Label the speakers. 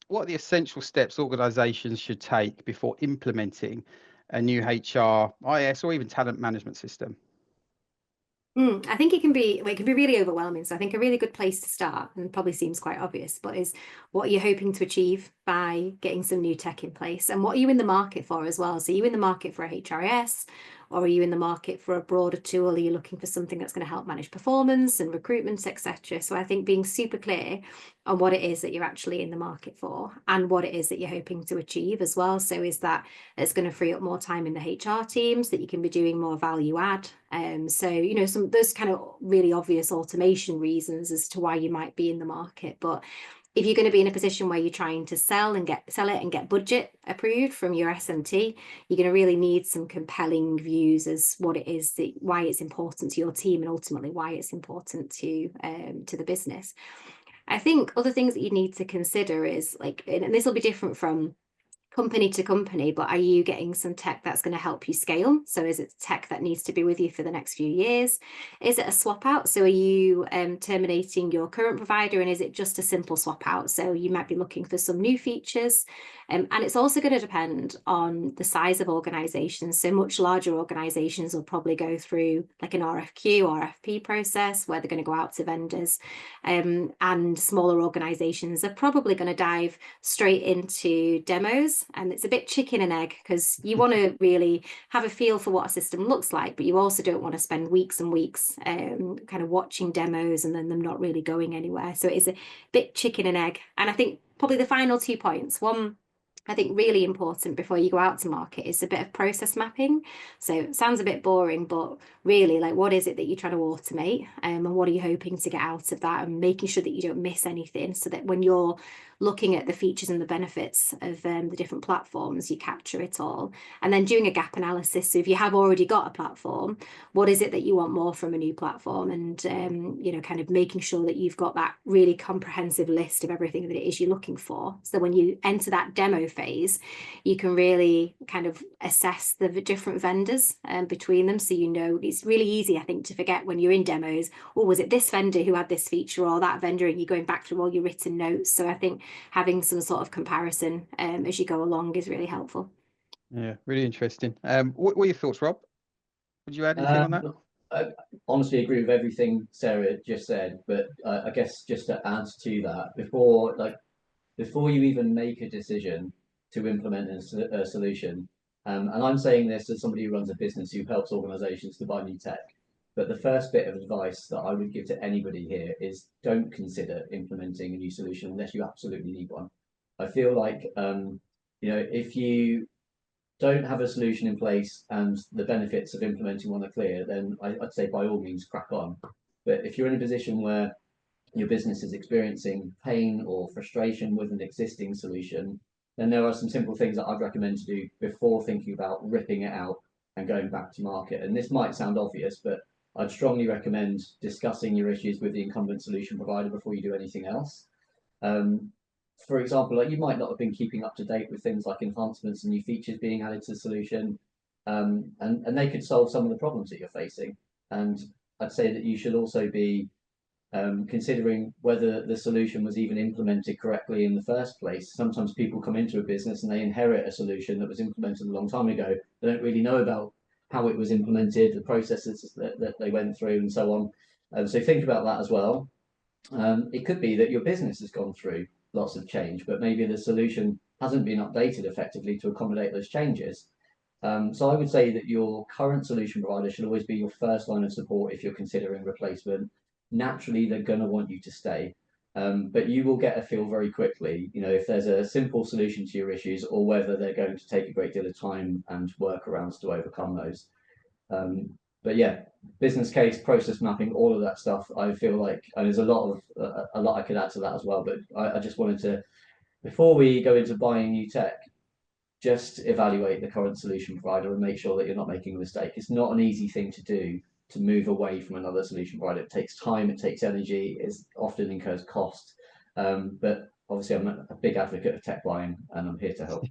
Speaker 1: what are the essential steps organizations should take before implementing a new HR, IS, or even talent management system?
Speaker 2: I think it can be really overwhelming. So I think a really good place to start, and probably seems quite obvious, but is what are you hoping to achieve by getting some new tech in place? And what are you in the market for as well? So are you in the market for a HRIS, or are you in the market for a broader tool? Are you looking for something that's going to help manage performance and recruitment, etc.? So I think being super clear on what it is that you're actually in the market for and what it is that you're hoping to achieve as well. So is that it's going to free up more time in the HR teams, that you can be doing more value add. So, some those kind of really obvious automation reasons as to why you might be in the market. But if you're going to be in a position where you're trying to sell it and get budget approved from your SMT, you're going to really need some compelling views as what it is, that why it's important to your team and ultimately why it's important to the business. I think other things that you need to consider is like, and this will be different from company to company, but are you getting some tech that's going to help you scale? So is it tech that needs to be with you for the next few years? Is it a swap out? So are you terminating your current provider, and is it just a simple swap out? So you might be looking for some new features. And it's also going to depend on the size of organizations. So much larger organizations will probably go through like an RFQ, RFP process where they're going to go out to vendors. And smaller organizations are probably going to dive straight into demos. And it's a bit chicken and egg, because you want to really have a feel for what a system looks like, but you also don't want to spend weeks and weeks kind of watching demos and then them not really going anywhere. So it is a bit chicken and egg. And I think probably the final 2 points. One, I think really important before you go out to market is a bit of process mapping. So it sounds a bit boring, but really, like, what is it that you're trying to automate, and what are you hoping to get out of that, and making sure that you don't miss anything, so that when you're looking at the features and the benefits of the different platforms, you capture it all. And then doing a gap analysis. So if you have already got a platform, what is it that you want more from a new platform? And kind of making sure that you've got that really comprehensive list of everything that it is you're looking for. So when you enter that demo phase, you can really kind of assess the different vendors between them. So it's really easy, I think, to forget when you're in demos, or was it this vendor who had this feature or that vendor, and you're going back through all your written notes. So I think having some sort of comparison as you go along is really helpful.
Speaker 1: Yeah, really interesting. What are your thoughts, Rob? Would you add anything on that?
Speaker 3: I honestly agree with everything Sarah just said, but I guess just to add to that, before you even make a decision to implement a solution, and I'm saying this as somebody who runs a business who helps organizations to buy new tech, but the first bit of advice that I would give to anybody here is don't consider implementing a new solution unless you absolutely need one. I feel like, if you don't have a solution in place and the benefits of implementing one are clear, then I'd say by all means crack on. But if you're in a position where your business is experiencing pain or frustration with an existing solution, then there are some simple things that I'd recommend to do before thinking about ripping it out and going back to market. And this might sound obvious, but I'd strongly recommend discussing your issues with the incumbent solution provider before you do anything else. For example, like, you might not have been keeping up to date with things like enhancements and new features being added to the solution, and they could solve some of the problems that you're facing. And I'd say that you should also be considering whether the solution was even implemented correctly in the first place. Sometimes people come into a business and they inherit a solution that was implemented a long time ago. They don't really know about how it was implemented, the processes that they went through, and so on. So think about that as well. It could be that your business has gone through lots of change, but maybe the solution hasn't been updated effectively to accommodate those changes. So I would say that your current solution provider should always be your first line of support if you're considering replacement. Naturally, they're going to want you to stay, but you will get a feel very quickly, if there's a simple solution to your issues or whether they're going to take a great deal of time and workarounds to overcome those. But yeah, business case, process mapping, all of that stuff, I feel like, and there's a lot I could add to that as well, but I just wanted to, before we go into buying new tech, just evaluate the current solution provider and make sure that you're not making a mistake. It's not an easy thing to do, to move away from another solution provider. It takes time, it takes energy, it often incurs cost. But obviously I'm a big advocate of tech buying, and I'm here to help.